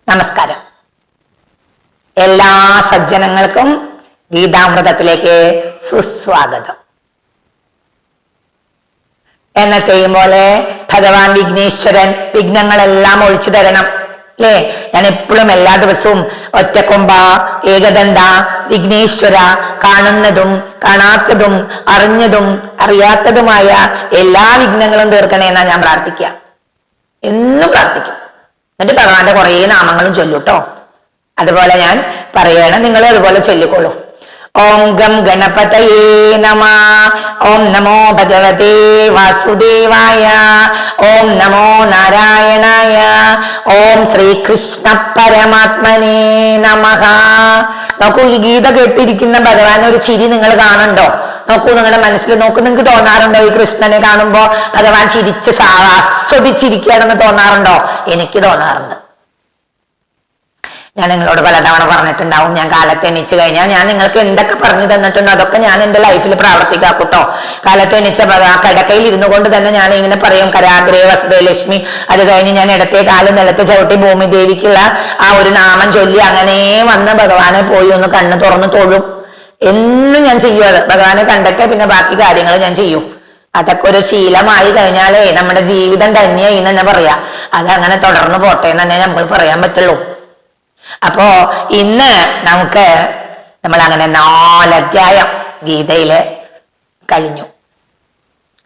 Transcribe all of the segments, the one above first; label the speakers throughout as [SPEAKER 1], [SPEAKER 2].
[SPEAKER 1] നമസ്കാരം. എല്ലാ സജ്ജനങ്ങൾക്കും ഗീതാമൃതത്തിലേക്ക് സുസ്വാഗതം. എന്നത്തെയും പോലെ ഭഗവാൻ വിഘ്നേശ്വരൻ വിഘ്നങ്ങളെല്ലാം ഒഴിച്ചു തരണം അല്ലേ? ഞാൻ എപ്പോഴും എല്ലാ ദിവസവും ഒറ്റക്കൊമ്പ, ഏകദന്ത, വിഘ്നേശ്വര, കാണുന്നതും കാണാത്തതും അറിഞ്ഞതും അറിയാത്തതുമായ എല്ലാ വിഘ്നങ്ങളും തീർക്കണേന്നാ ഞാൻ പ്രാർത്ഥിക്കുക. എന്നും പ്രാർത്ഥിക്കും. എന്നിട്ട് ഭഗവാന്റെ കുറേ നാമങ്ങളും ചൊല്ലൂട്ടോ. അതുപോലെ ഞാൻ പറയണം, നിങ്ങൾ അതുപോലെ ചൊല്ലിക്കോളൂ. ഓം ഗം ഗണപതയേ നമഃ. ഓം നമോ ഭഗവതേ വാസുദേവായ. ഓം നമോ നാരായണായ. ഓം ശ്രീകൃഷ്ണ പരമാത്മനേ നമഃ. നോക്കൂ, ഈ ഗീത കേട്ടിരിക്കുന്ന ഭഗവാൻ ഒരു ചിരി നിങ്ങൾ കാണുന്നുണ്ടോ? നോക്കൂ, നിങ്ങളുടെ മനസ്സിൽ നോക്കൂ. നിങ്ങൾക്ക് തോന്നാറുണ്ടോ ഈ കൃഷ്ണനെ കാണുമ്പോ ഭഗവാൻ ചിരിച്ച് ആസ്വദിച്ചിരിക്കുകയാണെന്ന് തോന്നാറുണ്ടോ? എനിക്ക് തോന്നാറുണ്ട്. ഞാൻ നിങ്ങളോട് പലതവണ പറഞ്ഞിട്ടുണ്ടാവും, ഞാൻ കാലത്ത് എണീച്ച് കഴിഞ്ഞാൽ ഞാൻ നിങ്ങൾക്ക് എന്തൊക്കെ പറഞ്ഞു തന്നിട്ടുണ്ടോ അതൊക്കെ ഞാൻ എന്റെ ലൈഫിൽ പ്രാവർത്തിക്കാക്കൂട്ടോ. കാലത്ത് എണീച്ച കിടക്കയിൽ ഇരുന്നു കൊണ്ട് തന്നെ ഞാൻ ഇങ്ങനെ പറയും, കരാഗ്രേ വസുദേ ലക്ഷ്മി. അത് കഴിഞ്ഞ് ഞാൻ ഇടത്തെ കാലം നിലത്ത് ചവിട്ടി ഭൂമി ദേവിക്കുള്ള ആ ഒരു നാമം ചൊല്ലി അങ്ങനെ വന്ന് ഭഗവാനെ പോയി ഒന്ന് കണ്ണ് തുറന്ന് തൊഴും. എന്നും ഞാൻ ചെയ്യും അത്. ഭഗവാനെ കണ്ടിട്ട് പിന്നെ ബാക്കി കാര്യങ്ങൾ ഞാൻ ചെയ്യും. അതൊക്കെ ഒരു ശീലമായി കഴിഞ്ഞാലേ നമ്മുടെ ജീവിതം തന്നെയായി എന്ന് തന്നെ പറയാം. അതങ്ങനെ തുടർന്ന് പോട്ടെ എന്ന് തന്നെ നമ്മൾ പറയാൻ പറ്റുള്ളൂ. അപ്പോ ഇന്ന് നമ്മൾ അങ്ങനെ 4 അധ്യായം ഗീതയില് കഴിഞ്ഞു.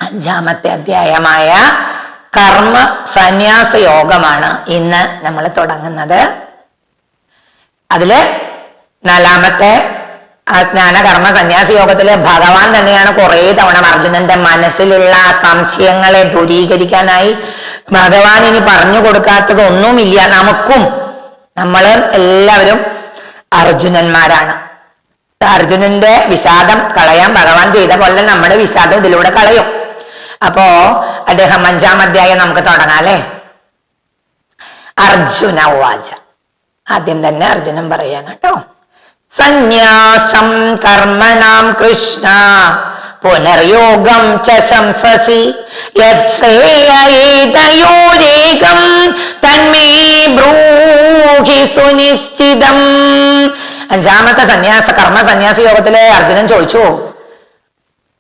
[SPEAKER 1] 5-ാമത്തെ അധ്യായമായ കർമ്മ സന്യാസ യോഗമാണ് ഇന്ന് നമ്മൾ തുടങ്ങുന്നത്. അതില് 4-ാമത്തെ ജ്ഞാന കർമ്മ സന്യാസ യോഗത്തില് ഭഗവാൻ തന്നെയാണ് കുറെ തവണ അർജുനന്റെ മനസ്സിലുള്ള സംശയങ്ങളെ ദൂരീകരിക്കാനായി ഭഗവാൻ ഇനി പറഞ്ഞു കൊടുക്കാത്തതൊന്നുമില്ല. നമ്മൾ എല്ലാവരും അർജുനന്മാരാണ്. അർജുനന്റെ വിഷാദം കളയാൻ ഭഗവാൻ ചെയ്ത പോലെ നമ്മുടെ വിഷാദം ഇതിലൂടെ കളയും. അപ്പോ അദ്ദേഹം 5-ാം അധ്യായം നമുക്ക് തുടങ്ങാം അല്ലെ? അർജുന ഉവാച. ആദ്യം തന്നെ അർജുനൻ പറയാണ് കേട്ടോ. സന്യാസം കർമ്മണാം കൃഷ്ണ പുനർയോഗം ച ശംസസി യത്ശ്രേയേതയോരേകം തന്മേ ബ്രൂഹി സുനിശ്ചിതം. 5-ാമത്തെ കർമ്മ സന്യാസ യോഗത്തിലെ അർജുനൻ ചോദിച്ചു,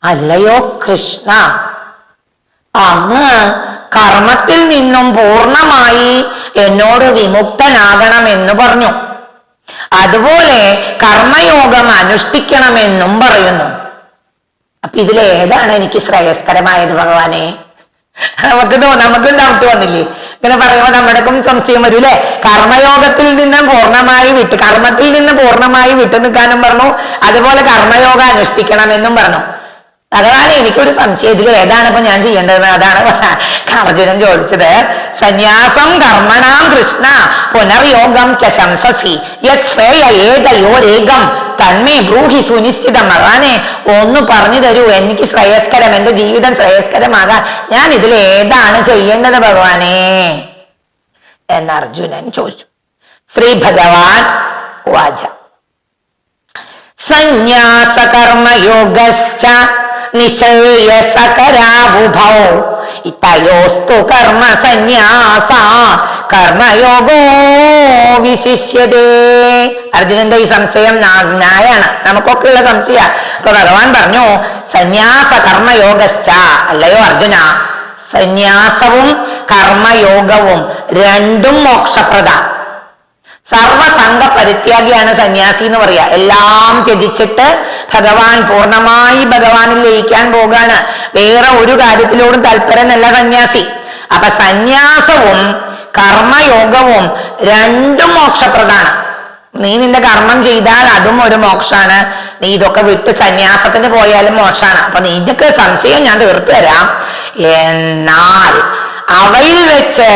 [SPEAKER 1] അല്ലയോ കൃഷ്ണ, അങ്ങ് കർമ്മത്തിൽ നിന്നും പൂർണ്ണമായി എന്നോട് വിമുക്തനാകണമെന്ന് പറഞ്ഞു. അതുപോലെ കർമ്മയോഗം അനുഷ്ഠിക്കണമെന്നും പറയുന്നു. അപ്പൊ ഇതിലേതാണ് എനിക്ക് ശ്രേയസ്കരമായത് ഭഗവാനെ? നമുക്കും ഡൗട്ട് വന്നില്ലേ? ഇങ്ങനെ പറയുമ്പോൾ നമ്മുടെക്കും സംശയം വരൂ അല്ലെ? കർമ്മത്തിൽ നിന്ന് പൂർണ്ണമായി വിട്ടു നിൽക്കാനും പറഞ്ഞു, അതുപോലെ കർമ്മയോഗം അനുഷ്ഠിക്കണമെന്നും പറഞ്ഞു. ഭഗവാനെ, എനിക്കൊരു സംശയം, ഇതിൽ ഏതാണ് ഇപ്പൊ ഞാൻ ചെയ്യേണ്ടതെന്ന്? അതാണ് അർജുനൻ ചോദിച്ചത്. സന്യാസം കർമ്മണാം കൃഷ്ണ പുനർയോഗം ച ശംസസി യത്ശ്രേയേതയോരേകം തന്മേ ബ്രൂഹി സുനിശ്ചിതം. ഭഗവാനെ, ഒന്ന് പറഞ്ഞു തരൂ, എനിക്ക് ശ്രേയസ്കരം, എന്റെ ജീവിതം ശ്രേയസ്കരമാകാൻ ഞാൻ ഇതിൽ ഏതാണ് ചെയ്യേണ്ടത് ഭഗവാനെ എന്ന് അർജുനൻ ചോദിച്ചു. ശ്രീ ഭഗവാൻ വാച. സന്യാസ കർമ്മയോഗശ്ച നിശ്ചയസകരാവുഭൗ ഇതയോസ്തു കർമ്മ സന്യാസ കർമ്മയോഗോ വിശിഷ്യതേ. അർജുനന്റെ ഈ സംശയം ന്യായാണ്, നമുക്കൊക്കെ ഉള്ള സംശയ. അപ്പൊ ഭഗവാൻ പറഞ്ഞു, സന്യാസ കർമ്മയോഗശ്ച, അല്ലയോ അർജുന, സന്യാസവും കർമ്മയോഗവും രണ്ടും മോക്ഷപ്രദ. സർവസംഘ പരിത്യാഗിയാണ് സന്യാസി എന്ന് പറയാ. എല്ലാം ത്യജിച്ചിട്ട് പൂർണ്ണമായി ഭഗവാനിൽ ലയിക്കാൻ പോകാണ്. വേറെ ഒരു കാര്യത്തിലോടും തൽപരനല്ല സന്യാസി. അപ്പൊ സന്യാസവും കർമ്മയോഗവും രണ്ടും മോക്ഷപ്രദാണ്. നീ നിന്റെ കർമ്മം ചെയ്താൽ അതും ഒരു മോക്ഷാണ്. നീ ഇതൊക്കെ വിട്ട് സന്യാസത്തിന് പോയാലും മോക്ഷാണ്. അപ്പൊ നിനക്ക് സംശയം ഞാൻ തീർത്തു തരാം. എന്നാൽ അവയിൽ വെച്ച്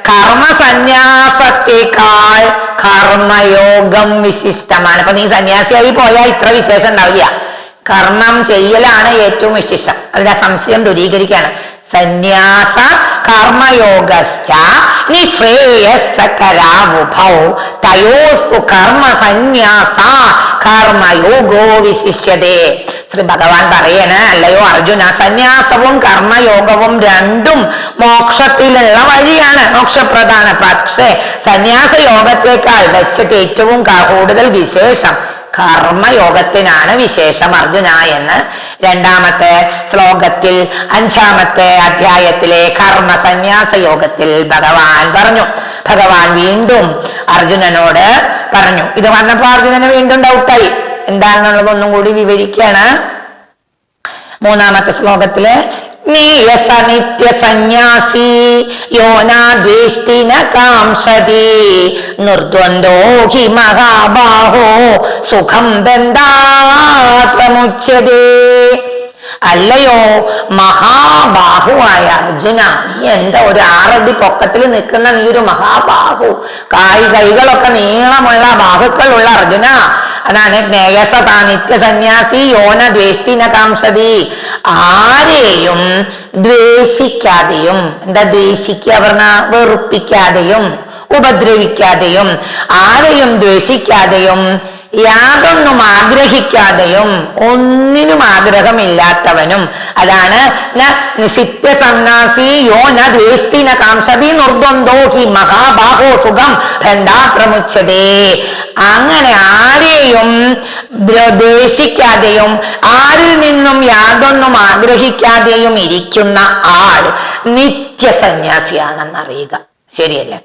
[SPEAKER 1] കർമ്മസന്യാസത്തെക്കാൾ കർമ്മയോഗം വിശിഷ്ടമാണ്. അപ്പൊ നീ സന്യാസിയായി പോയാൽ ഇത്ര വിശേഷം ഉണ്ടാവില്ല. കർമ്മം ചെയ്യലാണ് ഏറ്റവും വിശിഷ്ടം. അതിന്റെ സംശയം ദൂരീകരിക്കുകയാണ്. സന്യാസ കർമ്മയോഗശ്ച നിശ്രേയസകരാവുഭൗ തയോസ്തു കർമ്മ സന്യാസ കർമ്മയോഗോ വിശിഷ്യതേ. ശ്രീ ഭഗവാൻ പറയണ, അല്ലയോ അർജുന, സന്യാസവും കർമ്മയോഗവും രണ്ടും മോക്ഷത്തിലുള്ള വഴിയാണ്, മോക്ഷപ്രധാന. പക്ഷേ സന്യാസ യോഗത്തേക്കാൾ വെച്ചിട്ട് ഏറ്റവും കൂടുതൽ വിശേഷം കർമ്മയോഗത്തിനാണ് വിശേഷം അർജുന എന്ന് രണ്ടാമത്തെ ശ്ലോകത്തിൽ 5-ാമത്തെ അധ്യായത്തിലെ കർമ്മ സന്യാസ യോഗത്തിൽ ഭഗവാൻ പറഞ്ഞു. ഭഗവാൻ വീണ്ടും അർജുനനോട് പറഞ്ഞു. ഇത് പറഞ്ഞപ്പോ അർജുനന് വീണ്ടും ഡൗട്ടായി. എന്താണെന്നുള്ളത് ഒന്നും കൂടി വിവരിക്കുകയാണ്. 3-ാമത്തെ ശ്ലോകത്തില് ജ്ഞേയസ നിത്യ സന്യാസി യോനാദ്വേഷ്ടി ന കാംക്ഷതി നിർദ്വന്ദ്വോ ഹി മഹാബാഹോ സുഖം ബന്ധാത്മുച്യതേ. അല്ലയോ മഹാബാഹുവായ അർജുന, നീ എന്താ ഒരു 6 അടി പൊക്കത്തിൽ നിൽക്കുന്ന നീ ഒരു മഹാബാഹു, കൈകളൊക്കെ നീളമുള്ള ബാഹുക്കളുള്ള അർജുന. അതാണ് ജ്ഞേയസത നിത്യ സന്യാസി യോന ദ്വേഷ്ടിന കാംക്ഷതി. ആരെയും ദ്വേഷിക്കാതെയും, എന്താ ദ്വേഷിക്കുക പറഞ്ഞ വെറുപ്പിക്കാതെയും ഉപദ്രവിക്കാതെയും ആരെയും ദ്വേഷിക്കാതെയും യാതൊന്നും ആഗ്രഹിക്കാതെയും ഒന്നിനും ആഗ്രഹമില്ലാത്തവനും, അതാണ് നിസിത്യ സന്യാസി യോ ന ദ്വേഷ്ടി ന കാംക്ഷതി നിർദ്വന്ദ്വോ ഹി മഹാബാഹോ സുഖം ബന്ധാത്മുച്യതേ. അങ്ങനെ ആരെയും ദ്വേഷിക്കാതെയും ആരിൽ നിന്നും യാതൊന്നും ആഗ്രഹിക്കാതെയും ഇരിക്കുന്ന ആൾ നിത്യസന്യാസിയാണെന്നറിയുക. ശരിയല്ലേ?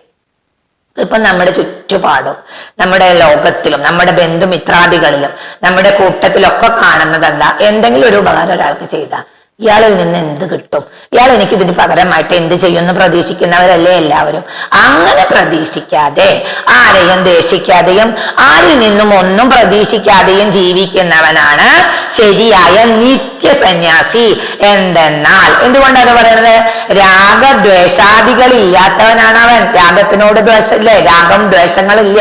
[SPEAKER 1] ഇപ്പൊ നമ്മുടെ ചുറ്റുപാടും നമ്മുടെ ലോകത്തിലും നമ്മുടെ ബന്ധുമിത്രാദികളിലും നമ്മുടെ കൂട്ടത്തിലൊക്കെ കാണുന്നത് എന്താ? എന്തെങ്കിലും ഒരു ഉപകാരം ഒരാൾക്ക് ചെയ്താൽ ഇയാളിൽ നിന്ന് എന്ത് കിട്ടും, ഇയാൾ എനിക്ക് ഇതിന് പകരമായിട്ട് എന്ത് ചെയ്യുമെന്ന് പ്രതീക്ഷിക്കുന്നവരല്ലേ എല്ലാവരും. അങ്ങനെ പ്രതീക്ഷിക്കാതെ ആരെയും ദ്വേഷിക്കാതെയും ആരിൽ നിന്നും ഒന്നും പ്രതീക്ഷിക്കാതെയും ജീവിക്കുന്നവനാണ് ശരിയായ നിത്യസന്യാസി. എന്തെന്നാൽ എന്തുകൊണ്ടാണ് പറയുന്നത്? രാഗദ്വേഷാദികൾ ഇല്ലാത്തവനാണ് അവൻ. രാഗത്തിനോട് ദ്വേഷമില്ലേ? രാഗം ദ്വേഷങ്ങളില്ല.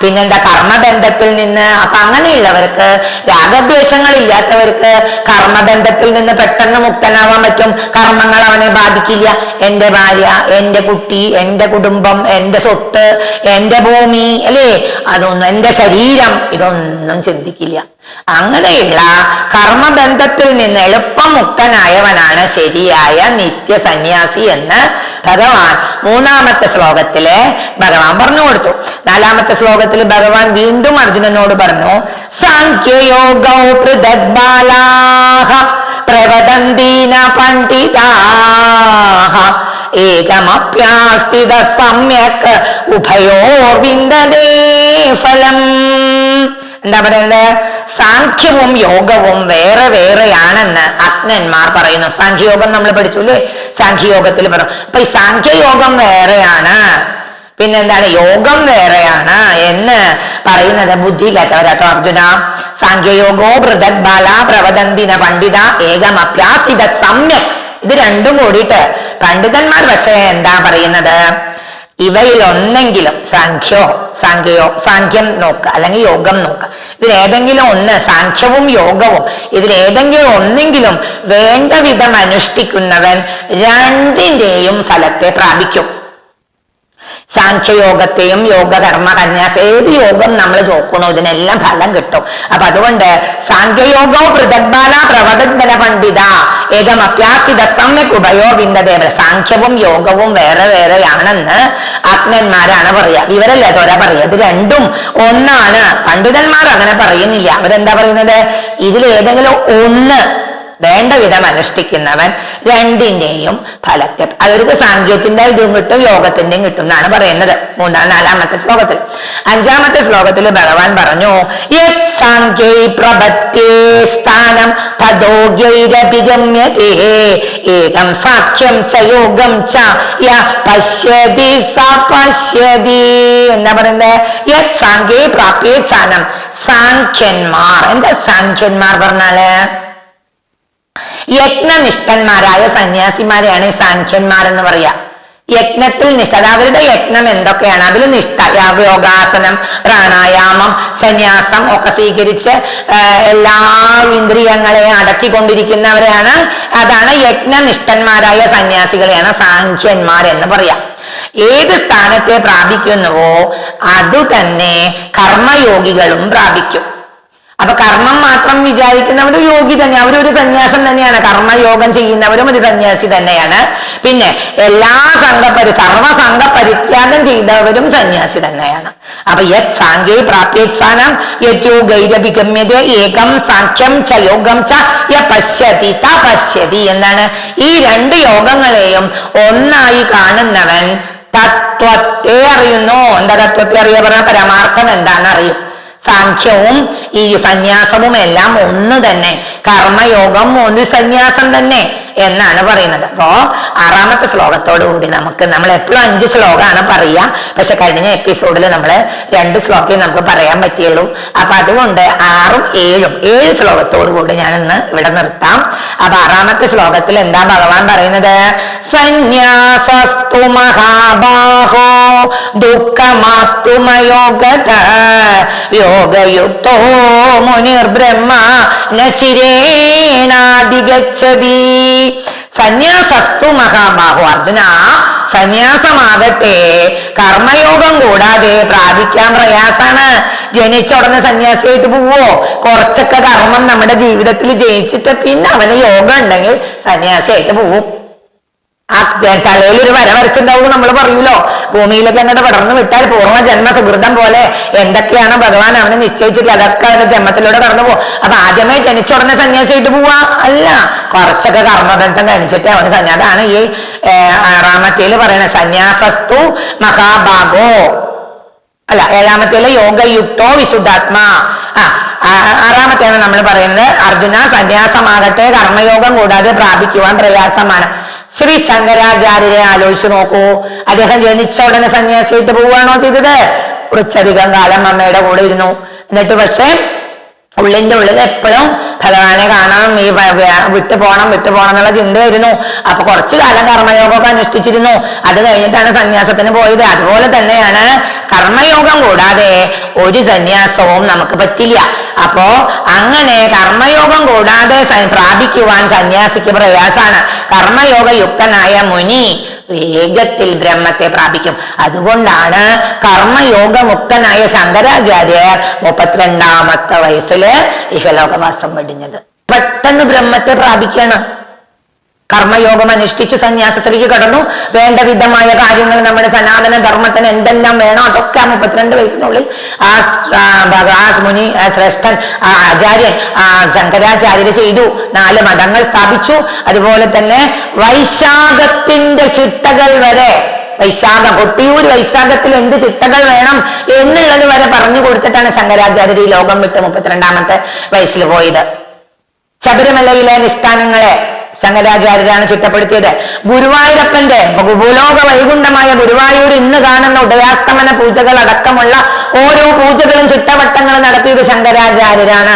[SPEAKER 1] പിന്നെന്താ? കർമ്മബന്ധത്തിൽ നിന്ന്. അപ്പൊ അങ്ങനെയുള്ളവർക്ക്, രാഗദ്വേഷങ്ങൾ ഇല്ലാത്തവർക്ക് കർമ്മബന്ധത്തിൽ നിന്ന് പെട്ടെന്ന് മുക്തനാവാൻ പറ്റും. കർമ്മങ്ങൾ അവനെ ബാധിക്കില്ല. എന്റെ ഭാര്യ, എന്റെ കുട്ടി, എന്റെ കുടുംബം, എന്റെ സ്വത്ത്, എന്റെ ഭൂമി, അല്ലേ, അതൊന്നും, എന്റെ ശരീരം, ഇതൊന്നും ചിന്തിക്കില്ല. അങ്ങനെയുള്ള കർമ്മബന്ധത്തിൽ നിന്ന് എളുപ്പം മുക്തനായവനാണ് ശരിയായ നിത്യസന്യാസി എന്ന് ഭഗവാൻ 3-ാമത്തെ ശ്ലോകത്തില് ഭഗവാൻ പറഞ്ഞു കൊടുത്തു. 4-ാമത്തെ ശ്ലോകത്തിൽ ഭഗവാൻ വീണ്ടും അർജുനനോട് പറഞ്ഞു, സാഖ്യയോഗൗ പൃഥഗ്ബാലാഃ പ്രവദന്തീന പണ്ഡിതാഃ ഏകമപ്യാസ്തിത സമ്യക് ഉഭയോർവിന്ദതേ ഫലം. എന്താ പറയുന്നത്? സാഖ്യവും യോഗവും വേറെ വേറെയാണെന്ന് അജ്ഞന്മാർ പറയുന്നു. സാഖ്യയോഗം നമ്മൾ പഠിച്ചു അല്ലേ? സാഖ്യയോഗത്തിൽ പറഞ്ഞു. അപ്പൊ ഈ സാഖ്യയോഗം വേറെയാണ്, പിന്നെന്താണ് യോഗം വേറെയാണ് എന്ന് പറയുന്നത് ബുദ്ധിയില്ലാത്തവരാട്ടോ അർജുന. സാഖ്യയോഗോ പൃഥഗ്ബാല പ്രവദന്തിന പണ്ഡിത ഏകമപ്യാസ്തിത സമ്യക്. ഇത് രണ്ടും കൂടിയിട്ട് പണ്ഡിതന്മാർ പക്ഷേ എന്താ പറയുന്നത്? ഇവയിലൊന്നെങ്കിലും സാഖ്യം നോക്കുക, അല്ലെങ്കിൽ യോഗം നോക്കുക. ഇതിലേതെങ്കിലും ഒന്ന്, സാഖ്യവും യോഗവും, ഇതിലേതെങ്കിലും ഒന്നെങ്കിലും വേണ്ട വിധം അനുഷ്ഠിക്കുന്നവൻ രണ്ടിന്റെയും ഫലത്തെ പ്രാപിക്കും. സാഖ്യയോഗത്തെയും യോഗകർമ്മ കന്യാസ് ഏത് യോഗം നമ്മൾ നോക്കണോ ഇതിനെല്ലാം ഫലം കിട്ടും. അപ്പൊ അതുകൊണ്ട് സാഖ്യയോഗോ പൃഥഗ്ബാല പ്രവദന്തന പണ്ഡിത ഏകമപ്യാസ്തിത സമ്യക് ഉഭയോ വിന്ദതേ. സാഖ്യവും യോഗവും വേറെ വേറെയാണെന്ന് അജ്ഞന്മാരാണ് പറയാ. ഇവരല്ലേ തോരാ പറയാ ഇത് രണ്ടും ഒന്നാണ്. പണ്ഡിതന്മാർ അങ്ങനെ പറയുന്നില്ല. അവരെന്താ പറയുന്നത്? ഇതിലേതെങ്കിലും ഒന്ന് വേണ്ട വിധം അനുഷ്ഠിക്കുന്നവൻ രണ്ടിന്റെയും ഫലത്തെ, അവർക്ക് സാഖ്യത്തിന്റെ ഇതും കിട്ടും യോഗത്തിന്റെയും കിട്ടും എന്നാണ് പറയുന്നത് 4-ാമത്തെ ശ്ലോകത്തിൽ. 5-ാമത്തെ ശ്ലോകത്തിൽ ഭഗവാൻ പറഞ്ഞു, യത് സാഖ്യൈ പ്രപത്യേ സ്ഥാനം തദോഗ്യൈരഭിഗമ്യതേ ഏകം സാഖ്യം ച യോഗം ച യ പശ്യതി സ പശ്യതി. എന്താ പറയുന്നത്? യത് സാഖ്യൈ പ്രാപ്യേ സ്ഥാനം. സാഖ്യന്മാർ, എന്താ സാഖ്യന്മാർ പറഞ്ഞാല്? യജ്ഞനിഷ്ഠന്മാരായ സന്യാസിമാരെയാണ് ഈ സാഖ്യന്മാർ എന്ന് പറയാ. യജ്ഞത്തിൽ നിഷ്ഠ, അത് അവരുടെ യജ്ഞം എന്തൊക്കെയാണ് അതിൽ നിഷ്ഠ, യോഗാസനം, പ്രാണായാമം, സന്യാസം ഒക്കെ സ്വീകരിച്ച് എല്ലാ ഇന്ദ്രിയങ്ങളെ അടക്കിക്കൊണ്ടിരിക്കുന്നവരെയാണ്, അതാണ് യജ്ഞനിഷ്ഠന്മാരായ സന്യാസികളെയാണ് സാഖ്യന്മാർ എന്ന് പറയാം. ഏത് സ്ഥാനത്തെ പ്രാപിക്കുന്നുവോ അതു തന്നെ കർമ്മയോഗികളും പ്രാപിക്കും. അപ്പൊ കർമ്മം മാത്രം വിചാരിക്കുന്നവർ യോഗി തന്നെ, അവരൊരു സന്യാസം തന്നെയാണ്. കർമ്മയോഗം ചെയ്യുന്നവരും ഒരു സന്യാസി തന്നെയാണ്. പിന്നെ എല്ലാ സർവസംഘ പരിത്യാഗം ചെയ്തവരും സന്യാസി തന്നെയാണ്. അപ്പൊ യത് സാങ്കേ പ്രാപ്യേത്സാനം യത്യോ ഗൈരഭിഗമ്യത ഏകം സാഖ്യം ച യോഗം ച യ പശ്യതി തപശ്യതി എന്നാണ്. ഈ രണ്ട് യോഗങ്ങളെയും ഒന്നായി കാണുന്നവൻ തത്വത്തെ അറിയുന്നു. എന്താ തത്വത്തെ അറിയാ പറഞ്ഞ പരമാർത്ഥം എന്താണെന്ന് അറിയും. സാഖ്യവും ഈ സന്യാസവും എല്ലാം ഒന്ന് തന്നെ, കർമ്മയോഗം ഒരു സന്യാസം തന്നെ എന്നാണ് പറയുന്നത്. അപ്പോ 6ാമത്തെ ശ്ലോകത്തോടു കൂടി നമ്മൾ എപ്പോഴും 5 ശ്ലോകമാണ് പറയുക. പക്ഷെ കഴിഞ്ഞ എപ്പിസോഡിൽ നമ്മൾ 2 ശ്ലോകമേ നമുക്ക് പറയാൻ പറ്റിയുള്ളൂ. അപ്പൊ അതുകൊണ്ട് 6ഉം 7 ശ്ലോകത്തോടു കൂടി ഞാൻ ഇന്ന് ഇവിടെ നിർത്താം. അപ്പൊ 6ാമത്തെ ശ്ലോകത്തിൽ എന്താ ഭഗവാൻ പറയുന്നത്? സന്യാസസ്തു മഹാബാഹോ ദുഃഖമാത്തുമയോഗത യോഗയുക്തോ മുനിർബ്രഹ്മ നചിരേണാധിഗച്ഛതി. സന്യാസസ്തു മഹാബാഹു. അർജുന, സന്യാസമാകട്ടെ കർമ്മയോഗം കൂടാതെ പ്രാപിക്കാൻ പ്രയാസാണ്. ജനിച്ച ഉടനെ സന്യാസിയായിട്ട് പോവോ? കുറച്ചൊക്കെ കർമ്മം നമ്മുടെ ജീവിതത്തിൽ ജയിച്ചിട്ട് പിന്നെ അവന് യോഗം ഉണ്ടെങ്കിൽ സന്യാസിയായിട്ട് പോവും. ആ തലയിൽ ഒരു വര വരച്ചിട്ടുണ്ടാവും നമ്മൾ പറയൂലോ, ഭൂമിയിലേക്ക് അങ്ങോട്ട് പടർന്നു വിട്ടാൽ പൂർവ്വ ജന്മ സുഹൃതം പോലെ എന്തൊക്കെയാണ് ഭഗവാൻ അവനെ നിശ്ചയിച്ചിട്ടില്ല അതൊക്കെ അവന്റെ ജന്മത്തിലൂടെ കടന്നു പോകും. അപ്പൊ ആദ്യമേ ജനിച്ച ഉടനെ സന്യാസിയായിട്ട് പോവാ അല്ല, കുറച്ചൊക്കെ കർമ്മബന്ധം കഴിച്ചിട്ട് അവന് അതാണ് ഈ 6ാമത്തേല് പറയുന്നത്. സന്യാസസ്തു മഹാഭാഗോ അല്ല, 7ാമത്തേല് യോഗയുക്തോ വിശുദ്ധാത്മാ. 6ാമത്തേണ് നമ്മൾ പറയുന്നത് അർജുന, സന്യാസമാകട്ടെ കർമ്മയോഗം കൂടാതെ പ്രാപിക്കുവാൻ പ്രയാസമാണ്. ശ്രീ ശങ്കരാചാര്യരെ ആലോചിച്ച് നോക്കൂ. അദ്ദേഹം ജനിച്ച ഉടനെ സന്യാസിയായിട്ട് പോവുകയാണോ ചെയ്തത്? കുറച്ചധികം കാലം അമ്മയുടെ കൂടെ ഇരുന്നു. എന്നിട്ട് പക്ഷെ ഉള്ളിന്റെ ഉള്ളിൽ എപ്പോഴും ഭഗവാനെ കാണണം, ഈ വിട്ടുപോണം എന്നുള്ള ചിന്തയായിരുന്നു. അപ്പൊ കുറച്ചു കാലം കർമ്മയോഗമൊക്കെ അനുഷ്ഠിച്ചിരുന്നു. അത് കഴിഞ്ഞിട്ടാണ് സന്യാസത്തിന് പോയത്. അതുപോലെ തന്നെയാണ് കർമ്മയോഗം കൂടാതെ ഒരു സന്യാസവും നമുക്ക് പറ്റില്ല. അപ്പോ അങ്ങനെ കർമ്മയോഗം കൂടാതെ പ്രാപിക്കുവാൻ സന്യാസിക്ക് പ്രയാസാണ്. കർമ്മയോഗയുക്തനായ മുനി വേഗത്തിൽ ബ്രഹ്മത്തെ പ്രാപിക്കും. അതുകൊണ്ടാണ് കർമ്മയോഗമുക്തനായ ശങ്കരാചാര്യർ 32ാമത്തെ വയസ്സില് ഇഹലോകവാസം വെടിഞ്ഞത്. പെട്ടെന്ന് ബ്രഹ്മത്തെ പ്രാപിക്കണം. കർമ്മയോഗം അനുഷ്ഠിച്ചു സന്യാസത്തിലേക്ക് കടന്നു. വേണ്ട വിധമായ കാര്യങ്ങൾ നമ്മുടെ സനാതന ധർമ്മത്തിന് എന്തെല്ലാം വേണോ അതൊക്കെ 32 വയസ്സിനുള്ളിൽ ആ മുനി ശ്രേഷ്ഠൻ ആചാര്യൻ ശങ്കരാചാര്യര് ചെയ്തു. 4 മഠങ്ങൾ സ്ഥാപിച്ചു. അതുപോലെ തന്നെ വൈശാഖത്തിന്റെ ചിട്ടകൾ വരെ, കൊട്ടിയൂർ വൈശാഖത്തിൽ എന്ത് ചിട്ടകൾ വേണം എന്നുള്ളത് വരെ പറഞ്ഞു കൊടുത്തിട്ടാണ് ശങ്കരാചാര്യർ ഈ ലോകം വിട്ട് 32ാമത്തെ വയസ്സിൽ പോയത്. ശബരിമലയിലെ അനുഷ്ഠാനങ്ങളെ ശങ്കരാചാര്യരാണ് ചിട്ടപ്പെടുത്തിയത്. ഗുരുവായൂരപ്പന്റെ ഭൂലോക വൈകുണ്ഠമായ ഗുരുവായൂർ ഇന്ന് കാണുന്ന ഉദയാസ്തമന പൂജകൾ അടക്കമുള്ള ഓരോ പൂജകളും ചിട്ടവട്ടങ്ങളും നടത്തിയത് ശങ്കരാചാര്യരാണ്.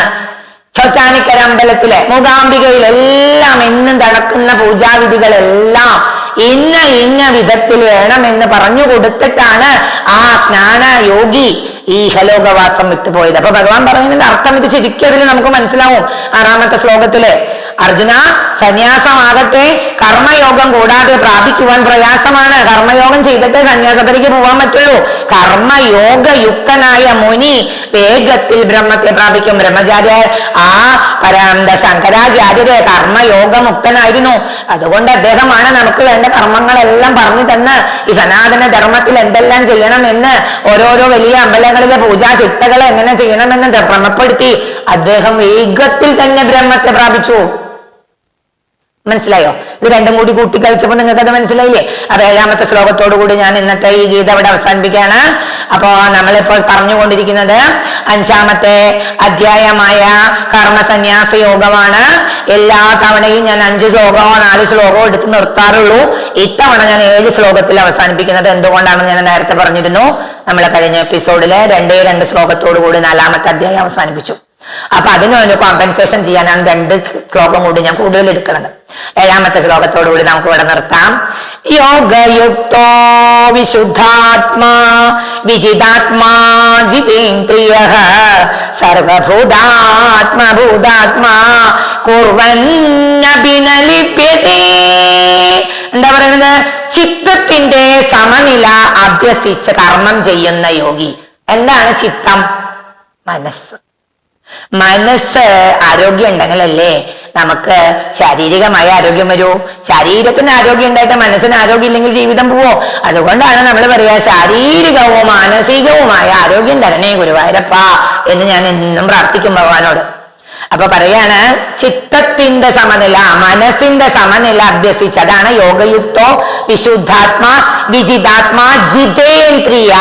[SPEAKER 1] ചോറ്റാനിക്കര അമ്പലത്തിലെ മൂകാംബികയിലെല്ലാം എന്നും നടക്കുന്ന പൂജാവിധികളെല്ലാം ഇന്ന വിധത്തിൽ വേണമെന്ന് പറഞ്ഞു കൊടുത്തിട്ടാണ് ആ ജ്ഞാന യോഗി ഈ ഇഹലോകവാസം വിട്ടുപോയത്. അപ്പൊ ഭഗവാൻ പറയുന്നതിന്റെ അർത്ഥം ഇത് ശരിക്കും അതിൽ നമുക്ക് മനസ്സിലാവും. 6ാമത്തെ ശ്ലോകത്തില് അർജുന, സന്യാസമാകട്ടെ കർമ്മയോഗം കൂടാതെ പ്രാപിക്കുവാൻ പ്രയാസമാണ്. കർമ്മയോഗം ചെയ്തിട്ടേ സന്യാസത്തിലേക്ക് പോകാൻ പറ്റുള്ളൂ. കർമ്മയോഗയുക്തനായ മുനി വേഗത്തിൽ ബ്രഹ്മത്തെ പ്രാപിക്കും. ബ്രഹ്മചാര്യ ശങ്കരാചാര്യരെ കർമ്മയോഗമുക്തനായിരുന്നു. അതുകൊണ്ട് അദ്ദേഹമാണ് നമുക്ക് വേണ്ട കർമ്മങ്ങളെല്ലാം പറഞ്ഞു തന്ന് ഈ സനാതന ധർമ്മത്തിൽ എന്തെല്ലാം ചെയ്യണമെന്ന് ഓരോരോ വലിയ അമ്പലങ്ങളിലെ പൂജാ ചിട്ടകൾ എങ്ങനെ ചെയ്യണമെന്ന് ക്രമപ്പെടുത്തി അദ്ദേഹം വേഗത്തിൽ തന്നെ ബ്രഹ്മത്തെ പ്രാപിച്ചു. മനസ്സിലായോ? ഇത് രണ്ടും കൂടി കൂട്ടിക്കളിച്ചപ്പോ നിങ്ങൾക്ക് അത് മനസ്സിലായില്ലേ? അപ്പൊ 7ാമത്തെ ശ്ലോകത്തോടുകൂടി ഞാൻ ഇന്നത്തെ ഈ ഗീത അവിടെ അവസാനിപ്പിക്കുകയാണ്. അപ്പോ നമ്മളിപ്പോൾ പറഞ്ഞുകൊണ്ടിരിക്കുന്നത് 5ാമത്തെ അധ്യായമായ കർമ്മസന്യാസ യോഗമാണ്. എല്ലാ തവണയും ഞാൻ 5 ശ്ലോകമോ 4 ശ്ലോകമോ എടുത്ത് നിർത്താറുള്ളൂ. ഇത്തവണ ഞാൻ 7 ശ്ലോകത്തിൽ അവസാനിപ്പിക്കുന്നത് എന്തുകൊണ്ടാണെന്ന് ഞാൻ നേരത്തെ പറഞ്ഞിരുന്നു. നമ്മൾ കഴിഞ്ഞ എപ്പിസോഡില് 2 ശ്ലോകത്തോടു കൂടി 4ാമത്തെ അധ്യായം അവസാനിപ്പിച്ചു. അപ്പൊ അതിനൊരു കോമ്പൻസേഷൻ ചെയ്യാനാണ് 2 ശ്ലോകം കൂടി ഞാൻ കൂടുതൽ എടുക്കുന്നത്. 7ാമത്തെ ശ്ലോകത്തോടുകൂടി നമുക്ക് ഇവിടെ നിർത്താം. യോഗയുക്തോ വിശുദ്ധാത്മാ വിജിതാത്മാ ജിതേന്ദ്രിയഃ സർവഭൂതാത്മഭൂതാത്മാ കുർവന്നഭിനലിപ്യതേ. എന്താ പറയുന്നത്? ചിത്തത്തിന്റെ സമനില അഭ്യസിച്ച് കർമ്മം ചെയ്യുന്ന യോഗി. എന്താണ് ചിത്തം? മനസ്സ്. മനസ്സ് ആരോഗ്യം ഉണ്ടെങ്കിലല്ലേ നമുക്ക് ശാരീരികമായ ആരോഗ്യം വരൂ. ശരീരത്തിന് ആരോഗ്യം ഉണ്ടായിട്ട് മനസ്സിന് ആരോഗ്യം ഇല്ലെങ്കിൽ ജീവിതം പോവോ? അതുകൊണ്ടാണ് നമ്മൾ പറയാ ശാരീരികവും മാനസികവുമായ ആരോഗ്യം തരണേ ഗുരുവായൂരപ്പ എന്ന് ഞാൻ എന്നും പ്രാർത്ഥിക്കും ഭഗവാനോട്. അപ്പൊ പറയാണ് ചിത്തത്തിന്റെ സമനില, മനസ്സിന്റെ സമനില അഭ്യസിച്ച്, അതാണ് യോഗയുക്തോ വിശുദ്ധാത്മാ വിജിതാത്മാ ജിതേന്ദ്രിയ.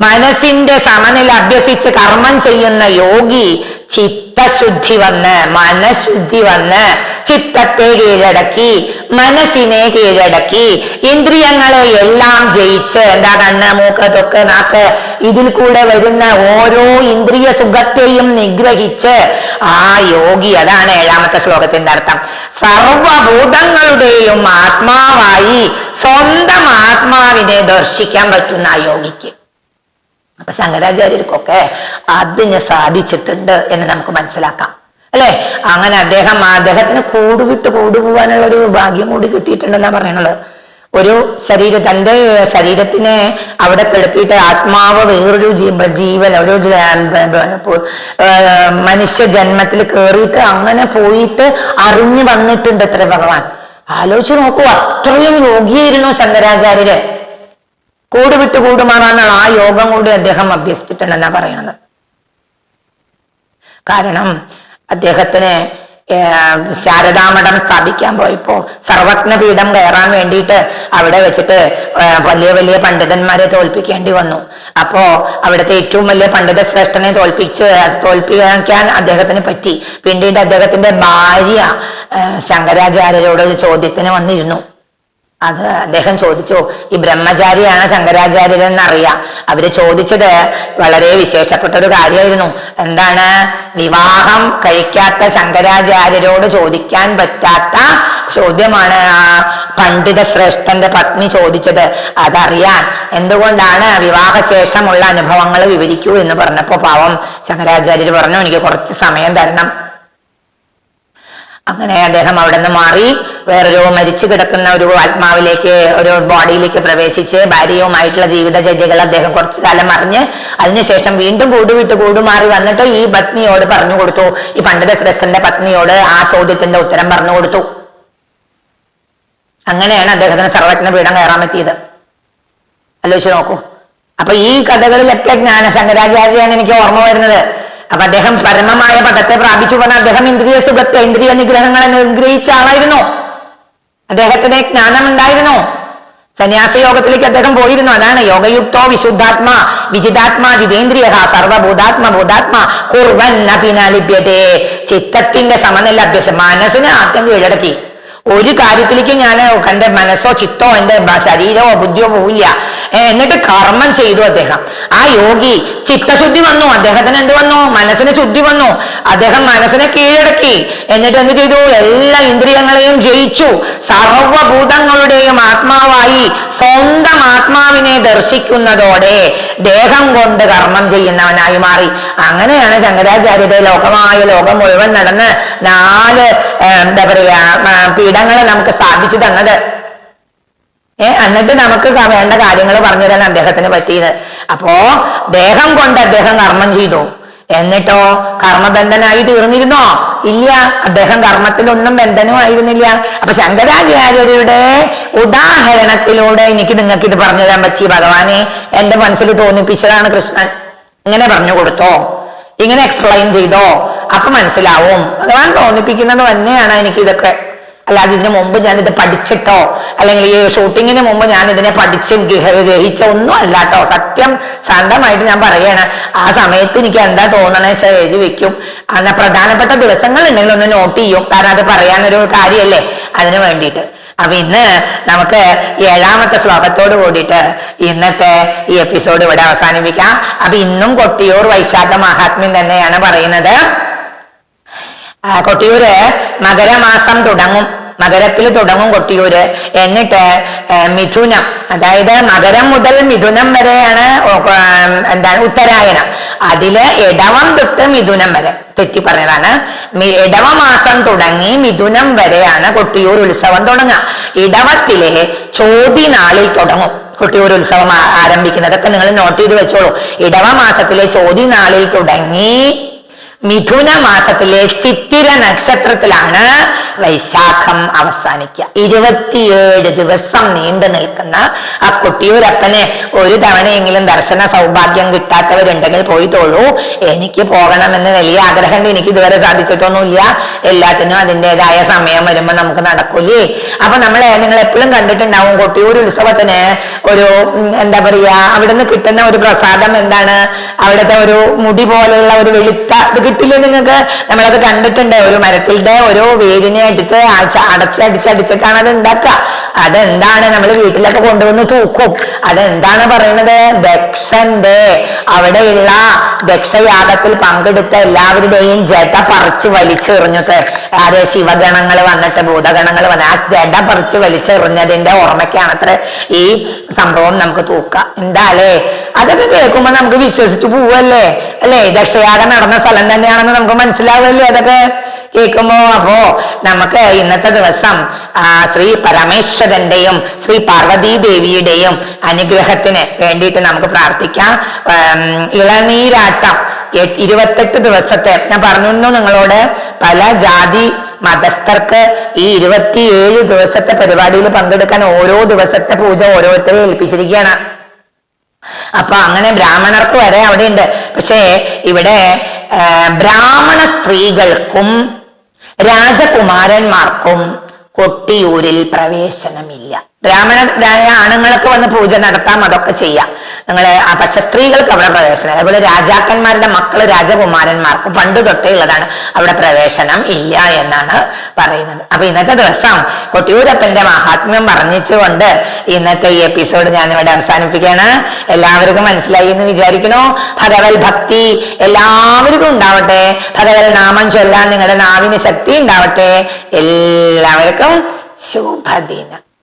[SPEAKER 1] മനസ്സിന്റെ സമനില അഭ്യസിച്ച് കർമ്മം ചെയ്യുന്ന യോഗി ചിത്തശുദ്ധി വന്ന്, മനഃശുദ്ധി വന്ന് ചിത്തത്തെ കീഴടക്കി, മനസ്സിനെ കീഴടക്കി, ഇന്ദ്രിയങ്ങളെ എല്ലാം ജയിച്ച്, എന്താ കണ്ണ് മൂക്ക് തൊക്ക് നാക്ക് ഇതിൽ കൂടെ വരുന്ന ഓരോ ഇന്ദ്രിയ സുഖത്തെയും നിഗ്രഹിച്ച് ആ യോഗി, അതാണ് 7ാമത്തെ ശ്ലോകത്തിന്റെ അർത്ഥം, സർവഭൂതങ്ങളുടെയും ആത്മാവായി സ്വന്തം ആത്മാവിനെ ദർശിക്കാൻ പറ്റുന്ന ആ യോഗിക്ക്. അപ്പൊ ശങ്കരാചാര്യർക്കൊക്കെ അതിന് സാധിച്ചിട്ടുണ്ട് എന്ന് നമുക്ക് മനസ്സിലാക്കാം അല്ലെ. അങ്ങനെ അദ്ദേഹത്തിന് കൂടുവിട്ട് കൂടുപോകാനുള്ള ഒരു ഭാഗ്യം കൂടി കിട്ടിയിട്ടുണ്ടെന്നാ പറയണത്. ഒരു തന്റെ ശരീരത്തിനെ അവിടെ കിടത്തിയിട്ട് ആത്മാവ് വേറൊരു ജീവൻ ഒരു മനുഷ്യ ജന്മത്തിൽ കയറിയിട്ട് അങ്ങനെ പോയിട്ട് അറിഞ്ഞു വന്നിട്ടുണ്ട് അത്ര ഭഗവാൻ. ആലോചിച്ച് നോക്കൂ, അത്രയും യോഗിയായിരുന്നു ശങ്കരാചാര്യര്. കൂടുവിട്ട് കൂടുമാറാനുള്ള ആ യോഗം കൂടി അദ്ദേഹം അഭ്യസിച്ചിട്ടുണ്ടെന്നാ പറയണത്. കാരണം അദ്ദേഹത്തിന് ശാരദാമഠം സ്ഥാപിക്കാൻ പോയപ്പോ സർവജ്ഞപീഠം കയറാൻ വേണ്ടിയിട്ട് അവിടെ വെച്ചിട്ട് വലിയ വലിയ പണ്ഡിതന്മാരെ തോൽപ്പിക്കേണ്ടി വന്നു. അപ്പോ അവിടുത്തെ ഏറ്റവും വലിയ പണ്ഡിത ശ്രേഷ്ഠനെ തോൽപ്പിക്കാൻ അദ്ദേഹത്തിന് പറ്റി. പിന്നീട് അദ്ദേഹത്തിന്റെ ഭാര്യ ശങ്കരാചാര്യരോട് ഒരു ചോദ്യത്തിന് വന്നിരുന്നു. അത് അദ്ദേഹം ചോദിച്ചു, ഈ ബ്രഹ്മചാരിയാണ് ശങ്കരാചാര്യരെന്നറിയാം. അവര് ചോദിച്ചത് വളരെ വിശേഷപ്പെട്ട ഒരു കാര്യമായിരുന്നു. എന്താണ്? വിവാഹം കഴിക്കാത്ത ശങ്കരാചാര്യരോട് ചോദിക്കാൻ പറ്റാത്ത ചോദ്യമാണ് ആ പണ്ഡിത ശ്രേഷ്ഠന്റെ പത്നി ചോദിച്ചത്. അതറിയാൻ എന്തുകൊണ്ടാണ് വിവാഹശേഷമുള്ള അനുഭവങ്ങൾ വിവരിക്കൂ എന്ന് പറഞ്ഞപ്പോ പാവം ശങ്കരാചാര്യർ പറഞ്ഞു, എനിക്ക് കുറച്ച് സമയം തരണം. അങ്ങനെ അദ്ദേഹം അവിടെ നിന്ന് മാറി വേറൊരു മരിച്ചു കിടക്കുന്ന ഒരു ആത്മാവിലേക്ക്, ഒരു ബോഡിയിലേക്ക് പ്രവേശിച്ച് ഭാര്യയുമായിട്ടുള്ള ജീവിതചര്യകൾ അദ്ദേഹം കുറച്ചു കാലം അറിഞ്ഞ് അതിനുശേഷം വീണ്ടും കൂടുവിട്ട് കൂടുമാറി വന്നിട്ട് ഈ പത്നിയോട് പറഞ്ഞു കൊടുത്തു, ഈ പണ്ഡിത ശ്രേഷ്ഠന്റെ പത്നിയോട് ആ ചോദ്യത്തിന്റെ ഉത്തരം പറഞ്ഞു കൊടുത്തു. അങ്ങനെയാണ് അദ്ദേഹത്തിന് സർവജ്ഞപീഠം കയറാൻ പറ്റിയത്. ആലോചിച്ച് നോക്കൂ. അപ്പൊ ഈ കഥകളിലൊക്കെ ശങ്കരാചാര്യാണ് എനിക്ക് ഓർമ്മ വരുന്നത്. അപ്പൊ അദ്ദേഹം പരമമായ പദത്തെ പ്രാപിച്ചു പറഞ്ഞ അദ്ദേഹം ഇന്ദ്രിയ സുഖത്തെ, ഇന്ദ്രിയ നിഗ്രഹങ്ങളെ നിഗ്രഹിച്ച ആളായിരുന്നു. അദ്ദേഹത്തിന് ജ്ഞാനം ഉണ്ടായിരുന്നു. സന്യാസയോഗത്തിലേക്ക് അദ്ദേഹം പോയിരുന്നു. അതാണ് യോഗയുക്തോ വിശുദ്ധാത്മാ വിജിതാത്മാ ജിതേന്ദ്രിയ സർവഭൂതാത്മ ഭൂതാത്മാ കുർവൻ അഭിനലിഭ്യതേ. ചിത്തത്തിന്റെ സമനില അഭ്യസം, മനസ്സിനെ ആദ്യം കീഴടക്കി. ഒരു കാര്യത്തിലേക്ക് ഞാൻ എന്റെ മനസ്സോ ചിത്തോ എന്റെ ശരീരമോ ബുദ്ധിയോ പോവില്ല. എന്നിട്ട് കർമ്മം ചെയ്തു അദ്ദേഹം. ആ യോഗി ചിത്തശുദ്ധി വന്നു, അദ്ദേഹത്തിന് എന്ത് വന്നു? മനസ്സിന് ശുദ്ധി വന്നു. അദ്ദേഹം മനസ്സിനെ കീഴടക്കി. എന്നിട്ട് എന്ത് ചെയ്തു? എല്ലാ ഇന്ദ്രിയങ്ങളെയും ജയിച്ചു. സർവഭൂതങ്ങളുടെയും ആത്മാവായി സ്വന്തം ആത്മാവിനെ ദർശിക്കുന്നതോടെ ദേഹം കൊണ്ട് കർമ്മം ചെയ്യുന്നവനായി മാറി. അങ്ങനെയാണ് ശങ്കരാചാര്യരുടെ ലോകം മുഴുവൻ നടന്ന് 4 എന്താ പറയാ പീഠങ്ങളെ നമുക്ക് സ്ഥാപിച്ചു തന്നത്. എന്നിട്ട് നമുക്ക് വേണ്ട കാര്യങ്ങൾ പറഞ്ഞു തരാൻ അദ്ദേഹത്തിന് പറ്റിയത്. അപ്പോ ദേഹം കൊണ്ട് അദ്ദേഹം കർമ്മം ചെയ്തു. എന്നിട്ടോ കർമ്മബന്ധനായി തീർന്നിരുന്നോ? ഇല്ല, അദ്ദേഹം കർമ്മത്തിലൊന്നും ബന്ധനമായിരുന്നില്ല. അപ്പൊ ശങ്കരാചാര്യരുടെ ഉദാഹരണത്തിലൂടെ എനിക്ക് നിങ്ങൾക്ക് ഇത് പറഞ്ഞു തരാൻ പറ്റി. ഭഗവാനെ എന്റെ മനസ്സിൽ തോന്നിപ്പിച്ചതാണ് കൃഷ്ണൻ. ഇങ്ങനെ പറഞ്ഞു കൊടുത്തോ, ഇങ്ങനെ എക്സ്പ്ലെയിൻ ചെയ്തോ, അപ്പൊ മനസ്സിലാവും. ഭഗവാൻ തോന്നിപ്പിക്കുന്നത് തന്നെയാണ് എനിക്ക് ഇതൊക്കെ. അല്ലാതെ ഇതിനു മുമ്പ് ഞാനിത് പഠിച്ചിട്ടോ അല്ലെങ്കിൽ ഈ ഷൂട്ടിങ്ങിന് മുമ്പ് ഞാൻ ഇതിനെ പഠിച്ച് ഗ്രഹിച്ച ഒന്നും അല്ല കേട്ടോ. സത്യം ശാന്തമായിട്ട് ഞാൻ പറയാണ്. ആ സമയത്ത് എനിക്ക് എന്താ തോന്നണേ വെച്ചാൽ എഴുതി വെക്കും. അന്ന് പ്രധാനപ്പെട്ട ദിവസങ്ങൾ ഉണ്ടെങ്കിൽ ഒന്ന് നോട്ട് ചെയ്യും. കാരണം അത് പറയാനൊരു കാര്യമല്ലേ, അതിനു വേണ്ടിയിട്ട്. അപ്പൊ ഇന്ന് നമുക്ക് 7ാമത്തെ ശ്ലോകത്തോട് കൂടിയിട്ട് ഇന്നത്തെ ഈ എപ്പിസോഡ് ഇവിടെ അവസാനിപ്പിക്കാം. അപ്പൊ ഇന്നും കൊട്ടിയൂർ വൈശാഖ മഹാത്മ്യം തന്നെയാണ് പറയുന്നത്. കൊട്ടിയൂര് മകരമാസം തുടങ്ങും, മകരത്തിൽ തുടങ്ങും കൊട്ടിയൂര്. എന്നിട്ട് മിഥുനം, അതായത് മകരം മുതൽ മിഥുനം വരെയാണ് എന്താണ് ഉത്തരായനം. അതില് ഇടവം തൊട്ട് മിഥുനം വരെ, തെറ്റി പറഞ്ഞതാണ്. ഇടവ മാസം തുടങ്ങി മിഥുനം വരെയാണ് കൊട്ടിയൂർ ഉത്സവം തുടങ്ങുക. ഇടവത്തിലെ ചോതി നാളിൽ തുടങ്ങും കൊട്ടിയൂർ ഉത്സവം ആരംഭിക്കുന്നത്. അതൊക്കെ നിങ്ങൾ നോട്ട് ചെയ്ത് വെച്ചോളൂ. ഇടവ മാസത്തിലെ ചോതി നാളിൽ തുടങ്ങി മിഥുന മാസത്തിലെ ചിത്തിര നക്ഷത്രത്തിലാണ് വൈശാഖം അവസാനിക്കുക. 27 ദിവസം നീണ്ടു നിൽക്കുന്ന ആ കൊട്ടിയൂരപ്പനെ ഒരു തവണയെങ്കിലും ദർശന സൗഭാഗ്യം കിട്ടാത്തവരുണ്ടെങ്കിൽ പോയി തൊഴൂ. എനിക്ക് പോകണമെന്ന് വലിയ ആഗ്രഹമുണ്ട്, എനിക്ക് ഇതുവരെ സാധിച്ചിട്ടൊന്നുമില്ല. എല്ലാത്തിനും അതിൻ്റെതായ സമയം വരുമ്പോ നമുക്ക് നടക്കൂലേ. അപ്പൊ നിങ്ങൾ എപ്പോഴും കണ്ടിട്ടുണ്ടാവും കൊട്ടിയൂർ ഉത്സവത്തിന് ഒരു എന്താ പറയാ, അവിടുന്ന് കിട്ടുന്ന ഒരു പ്രസാദം എന്താണ്, അവിടുത്തെ ഒരു മുടി പോലെയുള്ള ഒരു വെളുത്ത ഇത് കിട്ടില്ലേ നിങ്ങൾക്ക്? നമ്മളത് കണ്ടിട്ടുണ്ട്. ഒരു മരത്തിന്റെ ഒരു വേരിനെ എടുത്ത് അടച്ചടിച്ചിട്ടാണ് അത് ഉണ്ടാക്കുക. അതെന്താണ്, നമ്മൾ വീട്ടിലൊക്കെ കൊണ്ടുവന്ന് തൂക്കും. അതെന്താണ് പറയുന്നത്? ദക്ഷന്റെ അവിടെയുള്ള ദക്ഷയാഗത്തിൽ പങ്കെടുത്ത എല്ലാവരുടെയും ജഡ പറിച്ച് വലിച്ചെറിഞ്ഞത്, അതെ ശിവഗണങ്ങൾ വന്നിട്ട് ഭൂതഗണങ്ങൾ വന്ന് ആ ജഡ പറിച്ച് വലിച്ചെറിഞ്ഞതിന്റെ ഓർമ്മയ്ക്കാണത്ര ഈ സംഭവം നമുക്ക് തൂക്കാം. എന്താ അല്ലേ? അതൊക്കെ കേൾക്കുമ്പോ നമുക്ക് വിശ്വസിച്ച് പോവല്ലേ അല്ലേ? ദക്ഷയാഗം നടന്ന സ്ഥലം തന്നെയാണെന്ന് നമുക്ക് മനസ്സിലാവല്ലേ അതൊക്കെ കേൾക്കുമ്പോ. അപ്പോ നമുക്ക് ഇന്നത്തെ ദിവസം ശ്രീ പരമേശ്വരന്റെയും ശ്രീ പാർവതീ ദേവിയുടെയും അനുഗ്രഹത്തിന് വേണ്ടിയിട്ട് നമുക്ക് പ്രാർത്ഥിക്കാം. ഇളനീരാട്ടം 28 ദിവസത്തെ ഞാൻ പറഞ്ഞു നിങ്ങളോട്, പല ജാതി മതസ്ഥർക്ക് ഈ 27 ദിവസത്തെ പരിപാടിയിൽ പങ്കെടുക്കാൻ ഓരോ ദിവസത്തെ പൂജ ഓരോരുത്തരെ ഏൽപ്പിച്ചിരിക്കുകയാണ്. അപ്പൊ അങ്ങനെ ബ്രാഹ്മണർക്ക് വരെ അവിടെ ഉണ്ട്. പക്ഷേ ഇവിടെ ബ്രാഹ്മണ സ്ത്രീകൾക്കും രാജകുമാരന്മാർക്കും കൊട്ടിയൂരിൽ പ്രവേശനമില്ല. ബ്രാഹ്മണ ആണുങ്ങൾക്ക് വന്ന് പൂജ നടത്താം, അതൊക്കെ ചെയ്യാം. പക്ഷെ സ്ത്രീകൾക്ക് അവിടെ പ്രവേശനം. അതുപോലെ രാജാക്കന്മാരുടെ മക്കള് രാജകുമാരന്മാർക്കും പണ്ട് തൊട്ടേ ഉള്ളതാണ്, അവിടെ പ്രവേശനം ഇല്ല എന്നാണ് പറയുന്നത്. അപ്പൊ ഇന്നത്തെ ദിവസം കൊട്ടിയൂരപ്പന്റെ മഹാത്മ്യം പറഞ്ഞിച്ചുകൊണ്ട് ഇന്നത്തെ ഈ എപ്പിസോഡ് ഞാൻ ഇവിടെ അവസാനിപ്പിക്കുകയാണ്. എല്ലാവർക്കും മനസ്സിലായി എന്ന് വിചാരിക്കണോ? ഭഗവത് ഭക്തി എല്ലാവർക്കും ഉണ്ടാവട്ടെ. ഭഗവത് നാമം ചൊല്ലാൻ നിങ്ങളുടെ നാവിന് ശക്തി ഉണ്ടാവട്ടെ. എല്ലാവർക്കും ശുഭദിനം.